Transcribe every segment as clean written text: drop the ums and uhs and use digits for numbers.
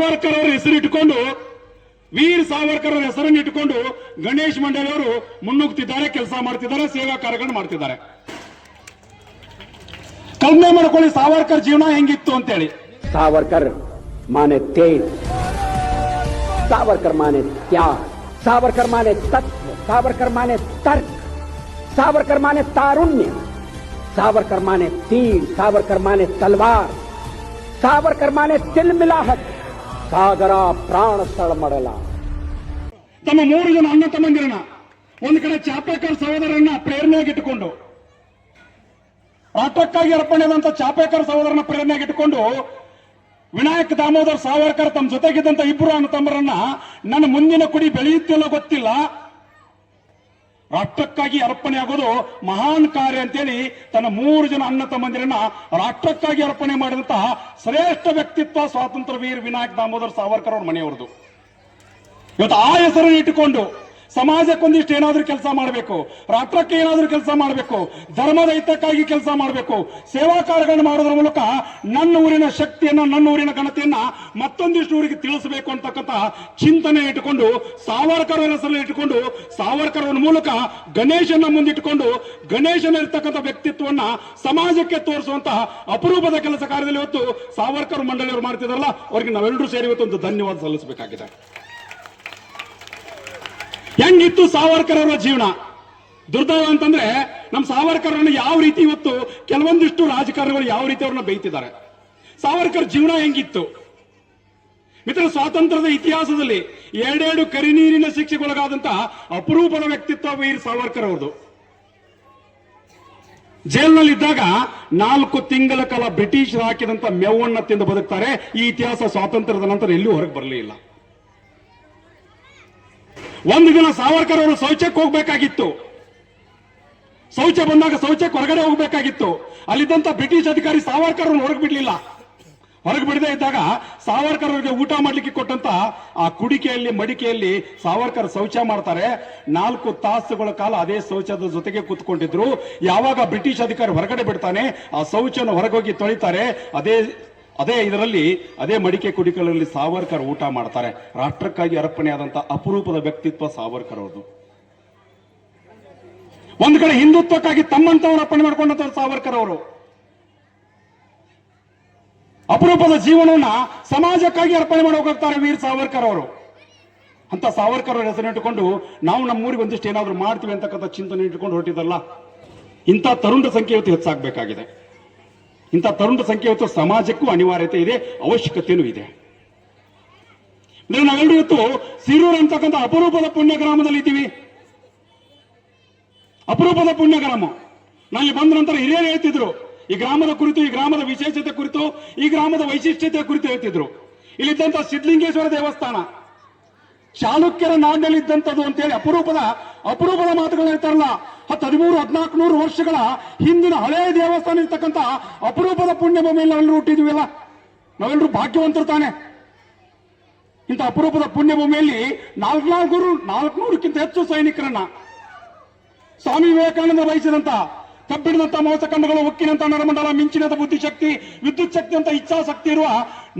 ಸಾವರ್ಕರ್ ಅವರ ಹೆಸರಿಟ್ಟುಕೊಂಡು ವೀರ್ ಸಾವರ್ಕರ್ ಅವರ ಹೆಸರನ್ನು ಇಟ್ಟುಕೊಂಡು ಗಣೇಶ್ ಮಂಡಳಿ ಅವರು ಮುನ್ನುಗ್ತಿದ್ದಾರೆ, ಕೆಲಸ ಮಾಡ್ತಿದ್ದಾರೆ, ಸೇವಾ ಕಾರ್ಯಗಳನ್ನು ಮಾಡ್ತಿದ್ದಾರೆ. ಕಲ್ಪನೆ ಮಾಡ್ಕೊಳ್ಳಿ ಸಾವರ್ಕರ್ ಜೀವನ ಹೆಂಗಿತ್ತು ಅಂತೇಳಿ. सावरकर माने तेज, सावरकर माने त्याग, सावरकर माने तत्व, सावरकर माने तर्क, सावरकर माने तारुण्य, सावरकर माने तीर, सावरकर माने तलवार, सावरकर माने तिलमिलाहट, सागरा प्राण तळमळला. ತಮ್ಮ 3 ಜನ ಅಣ್ಣ ತಮ್ಮಂದಿರನ್ನ ಒಂದು ಕಡೆ ಚಾಪೇಕರ್ ಸಹೋದರನ್ನ ಪ್ರೇರಣೆಯಾಗಿಟ್ಟುಕೊಂಡು, ರಾಷ್ಟ್ರಕ್ಕಾಗಿ ಅರ್ಪಣೆಯಾದಂತ ಚಾಪೇಕರ್ ಸಹೋದರನ ಪ್ರೇರಣೆಯಾಗಿಟ್ಟುಕೊಂಡು ವಿನಾಯಕ್ ದಾಮೋದರ್ ಸಾವರ್ಕರ್ ತಮ್ಮ ಜೊತೆಗಿದ್ದಂತ 2 ಅಣ್ಣ ತಮ್ಮರನ್ನ ನನ್ನ ಮುಂದಿನ ಕುಡಿ ಬೆಳೆಯುತ್ತಿಲ್ಲ ಗೊತ್ತಿಲ್ಲ, ರಾಷ್ಟ್ರಕ್ಕಾಗಿ ಅರ್ಪಣೆ ಆಗೋದು ಮಹಾನ್ ಕಾರ್ಯ ಅಂತೇಳಿ ತನ್ನ 3 ಜನ ಅಣ್ಣ ತಮ್ಮಂದಿರನ್ನ ರಾಷ್ಟ್ರಕ್ಕಾಗಿ ಅರ್ಪಣೆ ಮಾಡಿದಂತಹ ಶ್ರೇಷ್ಠ ವ್ಯಕ್ತಿತ್ವ ಸ್ವಾತಂತ್ರ್ಯ ವೀರ್ ವಿನಾಯಕ್ ದಾಮೋದರ್ ಸಾವರ್ಕರ್ ಅವ್ರ ಮನೆಯವರದು. ಇವತ್ತು ಆ ಹೆಸರನ್ನು ಇಟ್ಟುಕೊಂಡು ಸಮಾಜಕ್ಕೊಂದಿಷ್ಟು ಏನಾದ್ರೂ ಕೆಲಸ ಮಾಡಬೇಕು, ರಾಷ್ಟ್ರಕ್ಕೆ ಏನಾದ್ರೂ ಕೆಲಸ ಮಾಡಬೇಕು, ಧರ್ಮದ ಹಿತಕ್ಕಾಗಿ ಕೆಲಸ ಮಾಡಬೇಕು, ಸೇವಾ ಕಾರ್ಯಗಳನ್ನು ಮಾಡೋದ್ರ ಮೂಲಕ ನನ್ನ ಊರಿನ ಶಕ್ತಿಯನ್ನ, ನನ್ನ ಊರಿನ ಘನತೆಯನ್ನ ಮತ್ತೊಂದಿಷ್ಟು ಊರಿಗೆ ತಿಳಿಸಬೇಕು ಅಂತಕ್ಕಂಥ ಚಿಂತನೆ ಇಟ್ಟುಕೊಂಡು ಸಾವರ್ಕರ್ ಅವರ ಹೆಸರನ್ನು ಇಟ್ಟುಕೊಂಡು ಸಾವರ್ಕರ್ ಅವರ ಮೂಲಕ ಗಣೇಶನ ಮುಂದಿಟ್ಟುಕೊಂಡು ಗಣೇಶನ ಇರ್ತಕ್ಕಂಥ ವ್ಯಕ್ತಿತ್ವವನ್ನ ಸಮಾಜಕ್ಕೆ ತೋರಿಸುವಂತಹ ಅಪರೂಪದ ಕೆಲಸ ಕಾರ್ಯದಲ್ಲಿ ಇವತ್ತು ಸಾವರ್ಕರ್ ಮಂಡಳಿಯವರು ಮಾಡ್ತಿದಾರಲ್ಲ, ಅವರಿಗೆ ನಾವೆಲ್ಲರೂ ಸೇರಿ ಇವತ್ತು ಒಂದು ಧನ್ಯವಾದ ಸಲ್ಲಿಸಬೇಕಾಗಿದೆ. ಹೆಂಗಿತ್ತು ಸಾವರ್ಕರ್ ಅವರ ಜೀವನ? ದುರ್ದೈವ ಅಂತಂದ್ರೆ ನಮ್ಮ ಸಾವರ್ಕರ್ ಅವರನ್ನು ಯಾವ ರೀತಿ ಇವತ್ತು ಕೆಲವೊಂದಿಷ್ಟು ರಾಜಕಾರಣಿಗಳು ಯಾವ ರೀತಿ ಅವ್ರನ್ನ ಬೈತಿದ್ದಾರೆ. ಸಾವರ್ಕರ್ ಜೀವನ ಹೆಂಗಿತ್ತು ಮಿತ್ರ? ಸ್ವಾತಂತ್ರ್ಯದ ಇತಿಹಾಸದಲ್ಲಿ 2 ಕರಿನೀರಿನ ಶಿಕ್ಷೆಗೊಳಗಾದಂತಹ ಅಪರೂಪದ ವ್ಯಕ್ತಿತ್ವ ವೀರ್ ಸಾವರ್ಕರ್ ಅವರದು. ಜೈಲಿನಲ್ಲಿದ್ದಾಗ 4 ತಿಂಗಳ ಕಾಲ ಬ್ರಿಟಿಷರು ಹಾಕಿದಂತ ಮೇವನ್ನ ತಿಂದು ಬದುಕ್ತಾರೆ. ಈ ಇತಿಹಾಸ ಸ್ವಾತಂತ್ರ್ಯದ ನಂತರ ಎಲ್ಲೂ ಹೊರಗೆ ಬರಲಿಲ್ಲ. ಒಂದು ದಿನ ಸಾವರ್ಕರ್ ಅವರು ಶೌಚಕ್ಕೆ ಹೋಗ್ಬೇಕಾಗಿತ್ತು. ಶೌಚ ಬಂದಾಗ ಶೌಚಕ್ಕೆ ಹೊರಗಡೆ ಹೋಗ್ಬೇಕಾಗಿತ್ತು. ಅಲ್ಲಿದ್ದಂತ ಬ್ರಿಟಿಷ್ ಅಧಿಕಾರಿ ಸಾವರ್ಕರ್ ಅವ್ರನ್ನ ಹೊರಗೆ ಬಿಡ್ಲಿಲ್ಲ. ಹೊರಗೆ ಬಿಡದೆ ಇದ್ದಾಗ ಸಾವರ್ಕರ್ ಅವರಿಗೆ ಊಟ ಮಾಡ್ಲಿಕ್ಕೆ ಕೊಟ್ಟಂತ ಆ ಕುಡಿಕೆಯಲ್ಲಿ ಮಡಿಕೆಯಲ್ಲಿ ಸಾವರ್ಕರ್ ಶೌಚ ಮಾಡ್ತಾರೆ. 4 ತಾಸುಗಳ ಕಾಲ ಅದೇ ಶೌಚದ ಜೊತೆಗೆ ಕೂತ್ಕೊಂಡಿದ್ರು. ಯಾವಾಗ ಬ್ರಿಟಿಷ್ ಅಧಿಕಾರಿ ಹೊರಗಡೆ ಬಿಡ್ತಾನೆ, ಆ ಶೌಚನ ಹೊರಗೋಗಿ ತೊಳಿತಾರೆ. ಅದೇ ಮಡಿಕೆ ಕುಡಿಕೆಗಳಲ್ಲಿ ಸಾವರ್ಕರ್ ಊಟ ಮಾಡ್ತಾರೆ. ರಾಷ್ಟ್ರಕ್ಕಾಗಿ ಅರ್ಪಣೆಯಾದಂತ ಅಪರೂಪದ ವ್ಯಕ್ತಿತ್ವ ಸಾವರ್ಕರ್ ಅವ್ರದ್ದು. ಒಂದು ಕಡೆ ಹಿಂದುತ್ವಕ್ಕಾಗಿ ತಮ್ಮಂತವರು ಅರ್ಪಣೆ ಮಾಡ್ಕೊಂಡಂತ ಸಾವರ್ಕರ್ ಅವರು ಅಪರೂಪದ ಜೀವನವನ್ನ ಸಮಾಜಕ್ಕಾಗಿ ಅರ್ಪಣೆ ಮಾಡಿ ಹೋಗ್ತಾರೆ ವೀರ್ ಸಾವರ್ಕರ್ ಅವರು. ಅಂತ ಸಾವರ್ಕರ್ ಅವರ ಹೆಸರಿಟ್ಟುಕೊಂಡು ನಾವು ನಮ್ಮೂರಿಗೆ ಒಂದಿಷ್ಟು ಏನಾದ್ರೂ ಮಾಡ್ತೀವಿ ಅಂತಕ್ಕಂಥ ಚಿಂತನೆ ಇಟ್ಟುಕೊಂಡು ಹೊರಟಿದಲ್ಲ, ಇಂಥ ತರುಣ ಸಂಖ್ಯೆ ಇವತ್ತು ಹೆಚ್ಚಾಗಬೇಕಾಗಿದೆ. ಇಂಥ ತರುಣ ಸಂಖ್ಯೆ ಇವತ್ತು ಸಮಾಜಕ್ಕೂ ಅನಿವಾರ್ಯತೆ ಇದೆ, ಅವಶ್ಯಕತೆಯೂ ಇದೆ. ನಾವೆಲ್ಲರೂ ಇವತ್ತು ಸಿರೂರು ಅಂತಕ್ಕಂಥ ಅಪರೂಪದ ಪುಣ್ಯ ಗ್ರಾಮದಲ್ಲಿ ಇದ್ದೀವಿ. ಅಪರೂಪದ ಪುಣ್ಯ ಗ್ರಾಮ. ನಲ್ಲಿ ಬಂದ ನಂತರ ಹಿರಿಯರು ಹೇಳ್ತಿದ್ರು ಈ ಗ್ರಾಮದ ಕುರಿತು, ಈ ಗ್ರಾಮದ ವಿಶೇಷತೆ ಕುರಿತು, ಈ ಗ್ರಾಮದ ವೈಶಿಷ್ಟ್ಯತೆ ಕುರಿತು ಹೇಳ್ತಿದ್ರು. ಇಲ್ಲಿದ್ದಂತ ಸಿದ್ಧಲಿಂಗೇಶ್ವರ ದೇವಸ್ಥಾನ ಚಾಲುಕ್ಯರ ನಾಡಿನಲ್ಲಿದ್ದಂಥದ್ದು ಅಂತೇಳಿ ಅಪರೂಪದ ಮಾತುಗಳು ಹೇಳ್ತಾರಲ್ಲ. 1300-1400 ವರ್ಷಗಳ ಹಿಂದಿನ ಹಳೆಯ ದೇವಸ್ಥಾನ ಇರ್ತಕ್ಕಂಥ ಅಪರೂಪದ ಪುಣ್ಯಭೂಮಿಯಲ್ಲಿ ನಾವೆಲ್ಲರೂ ಹುಟ್ಟಿದ್ವಿಲ್ಲ. ನಾವೆಲ್ಲರೂ ಭಾಗ್ಯವಂತರು ತಾನೆ. ಇಂಥ ಅಪರೂಪದ ಪುಣ್ಯಭೂಮಿಯಲ್ಲಿ 400ಕ್ಕಿಂತ ಹೆಚ್ಚು ಸೈನಿಕರನ್ನ ಸ್ವಾಮಿ ವಿವೇಕಾನಂದ ವಹಿಸಿದಂತ ಕಬ್ಬಿಣದಂತ ಮೋಸಕಂಡಗಳು, ಉಕ್ಕಿನಂತ ನರಮಂಡಲ, ಮಿಂಚಿನಂತ ಬುದ್ಧಿಶಕ್ತಿ, ವಿದ್ಯುತ್ ಶಕ್ತಿ ಅಂತ ಇಚ್ಛಾಶಕ್ತಿ ಇರುವ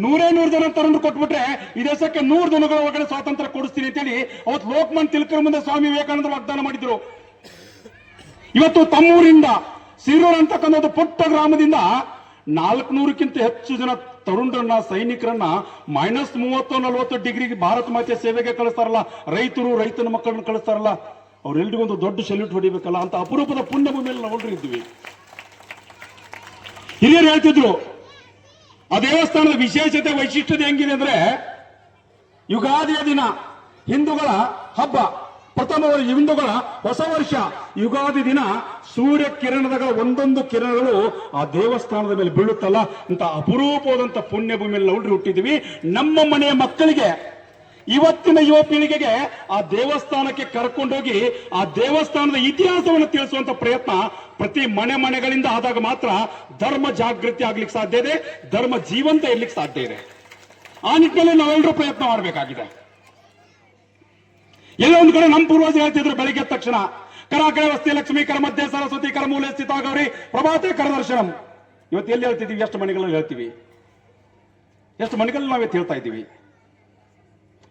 100 ಜನ ತರುಣರು ಕೊಟ್ಬಿಟ್ರೆ ಈ ದೇಶಕ್ಕೆ 100 ದಿನಗಳ ಒಳಗಡೆ ಸ್ವಾತಂತ್ರ್ಯ ಕೊಡಿಸ್ತೀನಿ ಅಂತೇಳಿ ಅವತ್ತು ಲೋಕಮಾನ್ಯ ತಿಲಕರ ಮುಂದೆ ಸ್ವಾಮಿ ವಿವೇಕಾನಂದ ವಾಗ್ದಾನ ಮಾಡಿದ್ರು. ಇವತ್ತು ತಮ್ಮೂರಿಂದ ಸಿರೂರು ಅಂತಕ್ಕಂಥ ಪುಟ್ಟ ಗ್ರಾಮದಿಂದ 400ಕ್ಕಿಂತ ಹೆಚ್ಚು ಜನ ತರುಣರನ್ನ, ಸೈನಿಕರನ್ನ -30-40 ಡಿಗ್ರಿಗೆ ಭಾರತ ಮಾತೆ ಸೇವೆಗೆ ಕಳಿಸ್ತಾರಲ್ಲ, ರೈತನ ಮಕ್ಕಳನ್ನ ಕಳಿಸ್ತಾರಲ್ಲ, ಅವರೆಲ್ಲರಿಗೂ ಒಂದು ದೊಡ್ಡ ಸೆಲ್ಯೂಟ್ ಹೊಡಿಬೇಕಲ್ಲ. ಅಂತ ಅಪರೂಪದ ಪುಣ್ಯಭೂಮಿಯಲ್ಲಿ ನಾವು ಇದ್ವಿ. ಹಿರಿಯರು ಹೇಳ್ತಿದ್ರು ಆ ದೇವಸ್ಥಾನದ ವಿಶೇಷತೆ, ವೈಶಿಷ್ಟ್ಯತೆ ಹೆಂಗಿದೆ ಅಂದ್ರೆ, ಯುಗಾದಿಯ ದಿನ ಹಿಂದೂಗಳ ಹಬ್ಬ, ಪ್ರಥಮ ಹಿಂದೂಗಳ ಹೊಸ ವರ್ಷ ಯುಗಾದಿ ದಿನ ಸೂರ್ಯ ಕಿರಣಗಳ ಒಂದೊಂದು ಕಿರಣಗಳು ಆ ದೇವಸ್ಥಾನದ ಮೇಲೆ ಬೀಳುತ್ತಲ್ಲ. ಅಂತ ಅಪರೂಪವಾದಂತ ಪುಣ್ಯಭೂಮಿಯಲ್ಲಿ ನಾವು ಹುಟ್ಟಿದ್ವಿ. ನಮ್ಮ ಮನೆಯ ಮಕ್ಕಳಿಗೆ, ಇವತ್ತಿನ ಯುವ ಪೀಳಿಗೆಗೆ ಆ ದೇವಸ್ಥಾನಕ್ಕೆ ಕರ್ಕೊಂಡೋಗಿ ಆ ದೇವಸ್ಥಾನದ ಇತಿಹಾಸವನ್ನು ತಿಳಿಸುವಂತ ಪ್ರಯತ್ನ ಪ್ರತಿ ಮನೆಗಳಿಂದ ಆದಾಗ ಮಾತ್ರ ಧರ್ಮ ಜಾಗೃತಿ ಆಗ್ಲಿಕ್ಕೆ ಸಾಧ್ಯ ಇದೆ, ಧರ್ಮ ಜೀವಂತ ಇರ್ಲಿಕ್ಕೆ ಸಾಧ್ಯ ಇದೆ. ಆ ನಿಟ್ಟಿನಲ್ಲಿ ನಾವೆಲ್ಲರೂ ಪ್ರಯತ್ನ ಮಾಡಬೇಕಾಗಿದೆ. ಎಲ್ಲ ಒಂದು ಕಡೆ ನಮ್ಮ ಪೂರ್ವಜರು ಹೇಳ್ತಿದ್ರು ಬೆಳಿಗ್ಗೆ ತಕ್ಷಣ ಕರಾಕಳೆ ವಸ್ತಿ ಲಕ್ಷ್ಮೀ ಕರ ಮಧ್ಯೆ ಸರಸ್ವತಿ ಕರ ಮೂಲೆ ಸ್ಥಿತ ಗೌರಿ ಪ್ರಭಾತೆ ಕರದರ್ಶನಂ. ಇವತ್ತು ಎಲ್ಲಿ ಹೇಳ್ತಿದೀವಿ? ಎಷ್ಟು ಮನೆಗಳಲ್ಲಿ ಹೇಳ್ತೀವಿ? ಎಷ್ಟು ಮನೆಗಳಲ್ಲಿ ನಾವೇ ಹೇಳ್ತಾ ಇದ್ದೀವಿ?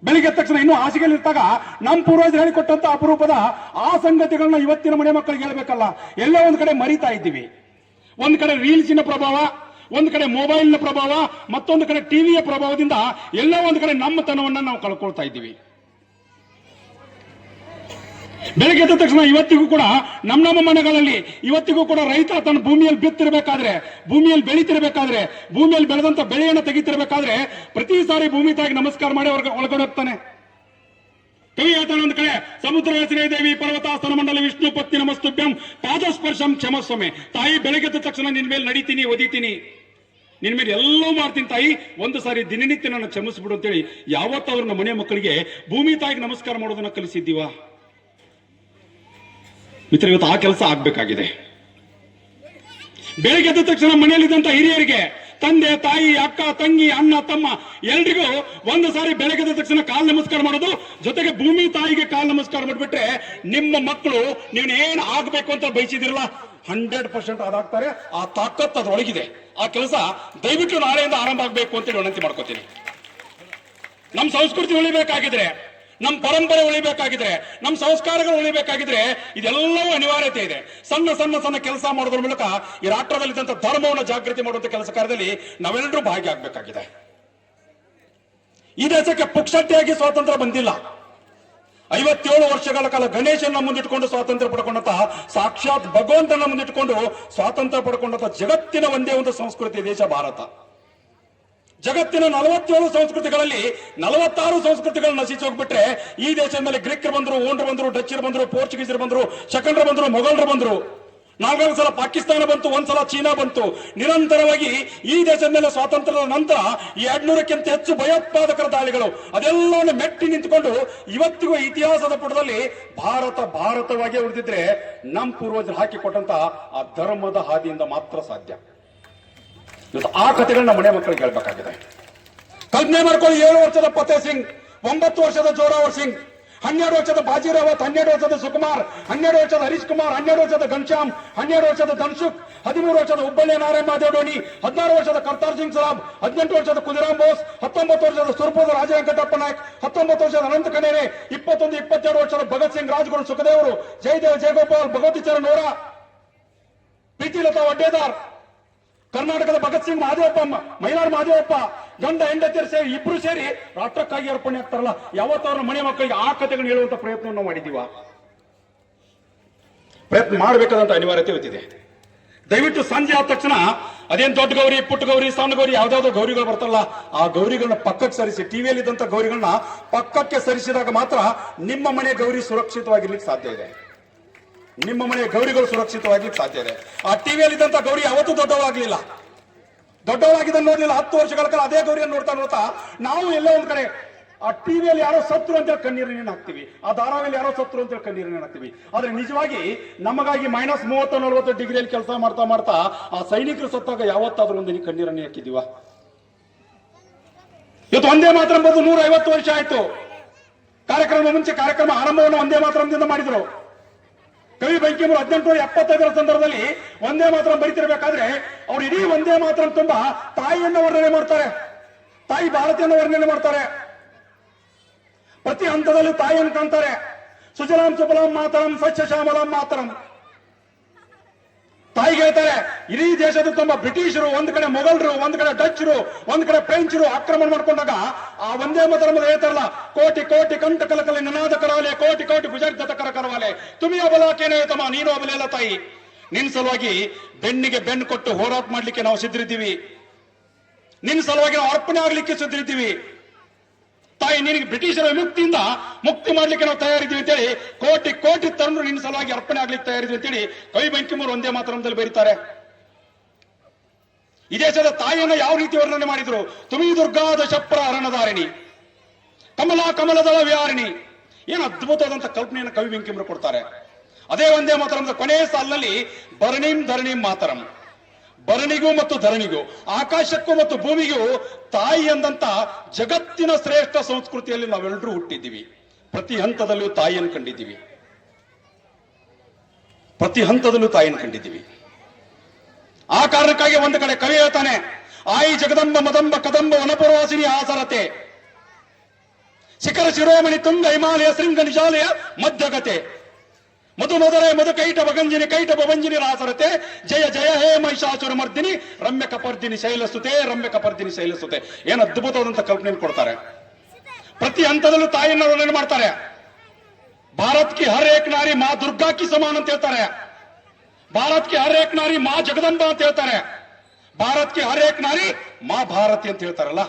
ಬೆಳಿಗ್ಗೆ ಎದ್ದ ತಕ್ಷಣ ಇನ್ನೂ ಹಾಸಿಗೆಯಲ್ಲಿರ್ತಾಗ ನಮ್ಮ ಪೂರ್ವಜರು ಹೇಳಿಕೊಟ್ಟಂತ ಅಪರೂಪದ ಆ ಸಂಗತಿಗಳನ್ನ ಇವತ್ತಿನ ಮನೆ ಮಕ್ಕಳಿಗೆ ಹೇಳ್ಬೇಕಲ್ಲ. ಎಲ್ಲೋ ಒಂದ್ ಕಡೆ ಮರಿತಾ ಇದ್ದೀವಿ. ಒಂದ್ ಕಡೆ ರೀಲ್ಸಿನ ಪ್ರಭಾವ, ಒಂದ್ ಕಡೆ ಮೊಬೈಲ್ನ ಪ್ರಭಾವ, ಮತ್ತೊಂದು ಕಡೆ ಟಿವಿಯ ಪ್ರಭಾವದಿಂದ ಎಲ್ಲೋ ಒಂದ್ ಕಡೆ ನಮ್ಮತನವನ್ನ ನಾವು ಕಳ್ಕೊಳ್ತಾ ಇದ್ದೀವಿ. ಬೆಳಗ್ಗೆ ಎದ್ದ ತಕ್ಷಣ ಇವತ್ತಿಗೂ ಕೂಡ ನಮ್ಮ ಮನೆಗಳಲ್ಲಿ ಇವತ್ತಿಗೂ ಕೂಡ ರೈತ ತನ್ನ ಭೂಮಿಯಲ್ಲಿ ಬಿತ್ತಿರಬೇಕಾದ್ರೆ, ಭೂಮಿಯಲ್ಲಿ ಬೆಳೀತಿರ್ಬೇಕಾದ್ರೆ, ಭೂಮಿಯಲ್ಲಿ ಬೆಳೆದಂತ ಬೆಳೆಯನ್ನು ತೆಗಿತಿರ್ಬೇಕಾದ್ರೆ ಪ್ರತಿ ಸಾರಿ ಭೂಮಿ ತಾಯಿಗೆ ನಮಸ್ಕಾರ ಮಾಡಿ ಒಳಗಡೆ ಹೋಗ್ತಾನೆ. ಕವಿ ಹೇಳ್ತಾನೆ ಒಂದ್ ಕಡೆ, ಸಮುದ್ರ ಹೆಸರೇ ದೇವಿ ಪರ್ವತಾಸ್ತನ ಮಂಡಲ ವಿಷ್ಣು ಪತ್ನಿ ನಮಸ್ತುಭ್ಯಂ ಪಾದಸ್ಪರ್ಶಂ ಕ್ಷಮಸ್ವಮೆ. ತಾಯಿ ಬೆಳಗ್ಗೆ ಎದ್ದ ತಕ್ಷಣ ನಿನ್ ಮೇಲೆ ನಡೀತೀನಿ, ಒದಿತೀನಿ, ನಿನ್ ಮೇಲೆ ಎಲ್ಲವೂ ಮಾಡ್ತೀನಿ ತಾಯಿ, ಒಂದು ಸಾರಿ ದಿನನಿತ್ಯ ನನ್ನ ಕ್ಷಮಿಸ್ಬಿಡು ಅಂತೇಳಿ ಯಾವತ್ತಾದ್ರೂ ನಮ್ಮ ಮನೆ ಮಕ್ಕಳಿಗೆ ಭೂಮಿ ತಾಯಿಗೆ ನಮಸ್ಕಾರ ಮಾಡೋದನ್ನ ಕಲಿಸಿದ್ದೀವ ಮಿತ್ರ? ಇವತ್ತು ಆ ಕೆಲಸ ಆಗ್ಬೇಕಾಗಿದೆ. ಬೆಳಗ್ಗೆ ಎದ್ದ ತಕ್ಷಣ ಮನೆಯಲ್ಲಿದ್ದಂತ ಹಿರಿಯರಿಗೆ, ತಂದೆ ತಾಯಿ, ಅಕ್ಕ ತಂಗಿ, ಅಣ್ಣ ತಮ್ಮ ಎಲ್ರಿಗೂ ಒಂದು ಸಾರಿ ಬೆಳಗ್ಗೆ ಎದ್ದ ತಕ್ಷಣ ಕಾಲ್ ನಮಸ್ಕಾರ ಮಾಡೋದು, ಜೊತೆಗೆ ಭೂಮಿ ತಾಯಿಗೆ ಕಾಲ್ ನಮಸ್ಕಾರ ಮಾಡ್ಬಿಟ್ರೆ ನಿಮ್ಮ ಮಕ್ಕಳು ನೀವೇನ್ ಆಗ್ಬೇಕು ಅಂತ ಬಯಸಿದಿರಲ್ಲ 100% ಅದಾಗ್ತಾರೆ. ಆ ತಾಕತ್ ಅದ್ರೊಳಗಿದೆ. ಆ ಕೆಲಸ ದಯವಿಟ್ಟು ನಾಳೆಯಿಂದ ಆರಂಭ ಆಗ್ಬೇಕು ಅಂತೇಳಿ ವಿನಂತಿ ಮಾಡ್ಕೋತೀನಿ. ನಮ್ಮ ಸಂಸ್ಕೃತಿ ಉಳಿಬೇಕಾಗಿದ್ರೆ, ನಮ್ಮ ಪರಂಪರೆ ಉಳಿಬೇಕಾಗಿದ್ರೆ, ನಮ್ಮ ಸಂಸ್ಕಾರಗಳು ಉಳಿಬೇಕಾಗಿದ್ರೆ ಇದೆಲ್ಲವೂ ಅನಿವಾರ್ಯತೆ ಇದೆ. ಸಣ್ಣ ಸಣ್ಣ ಸಣ್ಣ ಕೆಲಸ ಮಾಡೋದ್ರ ಮೂಲಕ ಈ ರಾಷ್ಟ್ರದಲ್ಲಿದ್ದಂಥ ಧರ್ಮವನ್ನು ಜಾಗೃತಿ ಮಾಡುವಂತ ಕೆಲಸ ಕಾರ್ಯದಲ್ಲಿ ನಾವೆಲ್ಲರೂ ಭಾಗಿಯಾಗಬೇಕಾಗಿದೆ. ಈ ದೇಶಕ್ಕೆ ಪುಕ್ಷಟ್ಟಿಯಾಗಿ ಸ್ವಾತಂತ್ರ್ಯ ಬಂದಿಲ್ಲ. 57 ವರ್ಷಗಳ ಕಾಲ ಗಣೇಶನ ಮುಂದಿಟ್ಕೊಂಡು ಸ್ವಾತಂತ್ರ್ಯ ಪಡ್ಕೊಂಡಂತಹ, ಸಾಕ್ಷಾತ್ ಭಗವಂತನ ಮುಂದಿಟ್ಕೊಂಡು ಸ್ವಾತಂತ್ರ್ಯ ಪಡ್ಕೊಂಡಂತಹ ಜಗತ್ತಿನ ಒಂದೇ ಒಂದು ಸಂಸ್ಕೃತಿ ದೇಶ ಭಾರತ. ಜಗತ್ತಿನ 47 ಸಂಸ್ಕೃತಿಗಳಲ್ಲಿ 46 ಸಂಸ್ಕೃತಿಗಳು ನಶಿಸಿ ಹೋಗ್ಬಿಟ್ರೆ ಈ ದೇಶದ ಮೇಲೆ ಗ್ರೀಕರು ಬಂದ್ರು, ಓಂಡ್ರು ಬಂದ್ರು, ಡಚ್ಚರು ಬಂದ್ರು, ಪೋರ್ಚುಗೀಸರು ಬಂದ್ರು, ಶಕಂಡ್ರು ಬಂದ್ರು, ಮೊಘಲರು ಬಂದ್ರು, 4 ಸಲ ಪಾಕಿಸ್ತಾನ ಬಂತು, ಒಂದ್ಸಲ ಚೀನಾ ಬಂತು. ನಿರಂತರವಾಗಿ ಈ ದೇಶದ ಮೇಲೆ ಸ್ವಾತಂತ್ರ್ಯದ ನಂತರ 200ಕ್ಕಿಂತ ಹೆಚ್ಚು ಭಯೋತ್ಪಾದಕರ ದಾಳಿಗಳು, ಅದೆಲ್ಲವನ್ನು ಮೆಟ್ಟಿ ನಿಂತುಕೊಂಡು ಇವತ್ತಿಗೂ ಇತಿಹಾಸದ ಪುಟದಲ್ಲಿ ಭಾರತವಾಗಿ ಉಳಿದಿದ್ರೆ ನಮ್ಮ ಪೂರ್ವಜರು ಹಾಕಿಕೊಟ್ಟಂತ ಆ ಧರ್ಮದ ಹಾದಿಯಿಂದ ಮಾತ್ರ ಸಾಧ್ಯ. ಆ ಕಥೆಗಳನ್ನ ಮನೆ ಮಕ್ಕಳಿಗೆ ಹೇಳ್ಬೇಕಾಗಿದೆ. ಕಲ್ಪನೆ ಮಾಡ್ಕೊಳ್ಳಿ, 7 ವರ್ಷದ ಫತೇಹ್ ಸಿಂಗ್, 9 ವರ್ಷದ ಜೋರಾವರ್ ಸಿಂಗ್, 12 ವರ್ಷದ ಬಾಜಿರಾವತ್, 12 ವರ್ಷದ ಸುಕುಮಾರ್, 12 ವರ್ಷದ ಹರೀಶ್ ಕುಮಾರ್, 12 ವರ್ಷದ ಘನ್ಶ್ಯಾಮ್, 12 ವರ್ಷದ ಧನ್ಸುಖ್, 13 ವರ್ಷದ ಹುಬ್ಬಳ್ಳಿ ನಾರಾಯಣ ಮಹಾದೇವ್ ಡೋನಿ, 16 ವರ್ಷದ ಕರ್ತಾರ್ ಸಿಂಗ್ ಸಲಾಬ್, 18 ವರ್ಷದ ಕುದಿರಾಮ್ ಬೋಸ್, 19 ವರ್ಷದ ಸುರ್ಪುರದ ರಾಜ ವೆಂಕಟಪ್ಪ ನಾಯಕ್, 19 ವರ್ಷದ ಅನಂತ ಕನೇರೆ, 21, 22 ವರ್ಷದ ಭಗತ್ ಸಿಂಗ್, ರಾಜ್ಗುರು ಸುಖದೇವರು, ಜಯದೇವ್, ಜಯಗೋಪಾಲ್, ಭಗವತಿ ಚರಣ್ ವೋರಾ, ಪ್ರೀತಿಲತಾ ವಡ್ಡೇದಾರ್, ಕರ್ನಾಟಕದ ಭಗತ್ ಸಿಂಗ್, ಮಹಾದೇವಪ್ಪ, ಮೈಲಾರ್ ಮಹಾದೇವಪ್ಪ, ಗಂಡ ಹೆಂಡತಿಯರು ಸೇರಿ ಇಬ್ರು ಸೇರಿ ರಾಷ್ಟ್ರಕ್ಕಾಗಿ ಅರ್ಪಣೆ ಆಗ್ತಾರಲ್ಲ, ಯಾವತ್ತವ್ರ ಮನೆ ಮಕ್ಕಳಿಗೆ ಆ ಕಥೆಗಳನ್ನ ಹೇಳುವಂತ ಪ್ರಯತ್ನವನ್ನು ಮಾಡಿದೀವ? ಪ್ರಯತ್ನ ಮಾಡಬೇಕಾದಂತ ಅನಿವಾರ್ಯತೆ ಹೊತ್ತಿದೆ. ದಯವಿಟ್ಟು ಸಂಜೆ ಆದ ತಕ್ಷಣ ಅದೇನ್ ದೊಡ್ಡ ಗೌರಿ, ಪುಟ್ಟ ಗೌರಿ, ಸಣ್ಣ ಗೌರಿ, ಯಾವ್ದಾವ್ದೋ ಗೌರಿಗಳು ಬರ್ತಲ್ಲ, ಆ ಗೌರಿಗಳನ್ನ ಪಕ್ಕಕ್ಕೆ ಸರಿಸಿ, ಟಿವಿಯಲ್ಲಿ ಇದ್ದಂತ ಗೌರಿಗಳನ್ನ ಪಕ್ಕಕ್ಕೆ ಸರಿಸಿದಾಗ ಮಾತ್ರ ನಿಮ್ಮ ಮನೆ ಗೌರಿ ಸುರಕ್ಷಿತವಾಗಿರ್ಲಿಕ್ಕೆ ಸಾಧ್ಯ ಇದೆ. ನಿಮ್ಮ ಮನೆಯ ಗೌರಿಗಳು ಸುರಕ್ಷಿತವಾಗ್ಲಿಕ್ಕೆ ಸಾಧ್ಯ ಇದೆ. ಆ ಟಿವಿಯಲ್ಲಿ ಇದ್ದಂತ ಗೌರಿ ಯಾವತ್ತೂ ದೊಡ್ಡವಾಗ್ಲಿಲ್ಲ, ದೊಡ್ಡವರಾಗಿದ್ದ ನೋಡ್ಲಿಲ್ಲ. 10 ವರ್ಷಗಳ ಕಾಲ ಅದೇ ಗೌರಿಯನ್ನು ನೋಡ್ತಾ ನೋಡ್ತಾ ನಾವು ಎಲ್ಲೋ ಒಂದ್ ಕಡೆ ಆ ಟಿವಿಯಲ್ಲಿ ಯಾರೋ ಸತ್ರು ಅಂತೇಳಿ ಕಣ್ಣೀರನ್ನ ಹಾಕ್ತಿವಿ, ಆ ಧಾರಾವಿಯಲ್ಲಿ ಯಾರೋ ಸತ್ರು ಅಂತೇಳಿ ಕಣ್ಣೀರನ್ನ ಹಾಕ್ತಿವಿ. ಆದ್ರೆ ನಿಜವಾಗಿ ನಮಗಾಗಿ -30-40 ಡಿಗ್ರಿಯಲ್ಲಿ ಕೆಲಸ ಮಾಡ್ತಾ ಮಾಡ್ತಾ ಆ ಸೈನಿಕರು ಸತ್ತಾಗ ಯಾವತ್ತಾದ್ರೂ ಒಂದು ಕಣ್ಣೀರನ್ನೇ ಹಾಕಿದೀವ? ಇವತ್ತು ಒಂದೇ ಮಾತ್ರ ಬಂದು 150 ವರ್ಷ ಆಯ್ತು. ಕಾರ್ಯಕ್ರಮ ಮುಂಚೆ ಕಾರ್ಯಕ್ರಮ ಆರಂಭವನ್ನು ಒಂದೇ ಮಾತ್ರದಿಂದ ಮಾಡಿದ್ರು. ಕವಿ ಬಂಕಿಮರು 1875 ಸಂದರ್ಭದಲ್ಲಿ ಒಂದೇ ಮಾತ್ರ ಬರೀತಿರ್ಬೇಕಾದ್ರೆ ಅವ್ರು ಇಡೀ ಒಂದೇ ಮಾತ್ರ ತುಂಬಾ ತಾಯಿಯನ್ನು ವರ್ಣನೆ ಮಾಡ್ತಾರೆ, ತಾಯಿ ಭಾರತಿಯನ್ನು ವರ್ಣನೆ ಮಾಡ್ತಾರೆ. ಪ್ರತಿ ಹಂತದಲ್ಲಿ ತಾಯಿಯನ್ನು ಕಾಣ್ತಾರೆ. ಸುಜಲಾಂ ಸುಫಲಾಂ ಮಾತರಂ ಸಸ್ಯ ಶ್ಯಾಮಲಾಂ ಮಾತರಂ. ತಾಯಿಗೆ ಹೇಳ್ತಾರೆ, ಇಡೀ ದೇಶದ ತುಂಬ ಬ್ರಿಟಿಷರು, ಒಂದ್ ಕಡೆ ಮೊಘಲರು, ಒಂದ್ ಕಡೆ ಡಚ್ಚರು, ಒಂದ್ ಕಡೆ ಫ್ರೆಂಚರು ಆಕ್ರಮಣ ಮಾಡ್ಕೊಂಡಾಗ ಆ ಒಂದೇ ಮಾತ್ರ ಹೇಳ್ತಾರಲ್ಲ, ಕೋಟಿ ಕೋಟಿ ಕಂಠ ಕಲಕಲೆ ನಿನಾದ ಕರವಾಲೆ, ಕೋಟಿ ಕೋಟಿ ಭುಜರ್ಧತ ಕರ ಕರವಾಲೆ, ತುಮಿ ಅಬಲಾಕೇನೆ ತಮ್ಮ, ನೀನು ಅಬಲೆಲ್ಲ ತಾಯಿ. ನಿನ್ ಸಲುವಾಗಿ ಬೆನ್ನಿಗೆ ಬೆನ್ನು ಕೊಟ್ಟು ಹೋರಾಟ ಮಾಡ್ಲಿಕ್ಕೆ ನಾವು ಸಿದ್ಧರಿದ್ದೀವಿ, ನಿನ್ ಸಲುವಾಗಿ ನಾವು ಅರ್ಪಣೆ ಆಗ್ಲಿಕ್ಕೆ ಸಿದ್ಧರಿದ್ದೀವಿ ತಾಯಿ. ನಿನಗೆ ಬ್ರಿಟಿಷರ ವಿಮುಕ್ತಿಯಿಂದ ಮುಕ್ತಿ ಮಾಡ್ಲಿಕ್ಕೆ ನಾವು ತಯಾರಿದ್ದೀವಿ ಅಂತೇಳಿ ಕೋಟಿ ಕೋಟಿ ತರುಣರು ನಿನ್ನ ಸಲುವಾಗಿ ಅರ್ಪಣೆ ಆಗ್ಲಿಕ್ಕೆ ತಯಾರಿದ್ದೀವಿ ಅಂತೇಳಿ ಕವಿ ಬಂಕಿಮರು ಒಂದೇ ಮಾತರದಲ್ಲಿ ಬರೀತಾರೆ. ಈ ದೇಶದ ತಾಯಿಯನ್ನು ಯಾವ ರೀತಿ ವರ್ಣನೆ ಮಾಡಿದ್ರು? ತುಮಿ ದುರ್ಗಾದ ಶಪ್ರ ಹರಣಧಾರಿಣಿ, ಕಮಲ ಕಮಲದಳ ವಿಹಾರಿಣಿ. ಏನು ಅದ್ಭುತವಾದಂತ ಕಲ್ಪನೆಯನ್ನು ಕವಿ ಬಂಕಿಮರು ಕೊಡ್ತಾರೆ. ಅದೇ ಒಂದೇ ಮಾತರಂದ ಕೊನೆಯ ಸಾಲಿನಲ್ಲಿ ಭರಣಿಂ ಧರಣಿಂ ಮಾತರಂ. ಭರಣಿಗೂ ಮತ್ತು ಧರಣಿಗೂ, ಆಕಾಶಕ್ಕೂ ಮತ್ತು ಭೂಮಿಗೂ ತಾಯಿ ಎಂದಂತ ಜಗತ್ತಿನ ಶ್ರೇಷ್ಠ ಸಂಸ್ಕೃತಿಯಲ್ಲಿ ನಾವೆಲ್ಲರೂ ಹುಟ್ಟಿದ್ದೀವಿ. ಪ್ರತಿ ಹಂತದಲ್ಲೂ ತಾಯಿಯನ್ನು ಕಂಡಿದ್ದೀವಿ, ಪ್ರತಿ ಹಂತದಲ್ಲೂ ತಾಯಿಯನ್ನು ಕಂಡಿದ್ದೀವಿ. ಆ ಕಾರಣಕ್ಕಾಗಿ ಒಂದು ಕಡೆ ಕವಿ ಹೇಳ್ತಾನೆ, ಆಯಿ ಜಗದಂಬ ಮದಂಬ ಕದಂಬ ವನಪುರವಾಸಿನಿ ಆಸರತೆ, ಶಿಖರ ಶಿರೋಮಣಿ ತುಂಗ ಹಿಮಾಲಯ ಶೃಂಗ ನಿಜಾಲಯ ಮಧ್ಯಗತೆ ಮಧು ಮಧುರೆ ಮಧು ಕೈಟ ಭಗಂಜಿನಿ ಕೈಟ ಭವಂಜಿನಿ ರಾಸರತೆ ಜಯ ಜಯ ಹೇ ಮಹಿಷಾಸುರ ಮರ್ದಿನಿ ರಮ್ಯ ಕಪರ್ದಿನಿ ಶೈಲಸುತೆ ರಮ್ಯ ಕಪರ್ದಿನಿ ಶೈಲಸುತೆ ಏನು ಅದ್ಭುತವಾದಂತ ಕಲ್ಪನೆ ಕೊಡ್ತಾರೆ. ಪ್ರತಿ ಹಂತದಲ್ಲೂ ತಾಯಿಯನ್ನು ವರ್ಣನೆ ಮಾಡ್ತಾರೆ. ಭಾರತ್ ಕಿ ಹರ್ ಏಕ್ ನಾರಿ ಮಾ ದುರ್ಗಾ ಕಿ ಸಮಾನ ಅಂತ ಹೇಳ್ತಾರೆ. ಭಾರತ್ ಕಿ ಹರ್ ಏಕ್ ನಾರಿ ಮಾ ಜಗದಂಬ ಅಂತ ಹೇಳ್ತಾರೆ. ಭಾರತ್ ಕಿ ಹರ್ ಏಕ್ ನಾರಿ ಮಾ ಭಾರತಿ ಅಂತ ಹೇಳ್ತಾರಲ್ಲ,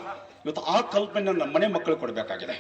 ಇವತ್ತು ಆ ಕಲ್ಪನೆ ನಮ್ಮ ಮನೆ ಮಕ್ಕಳು ಕೊಡಬೇಕಾಗಿದೆ.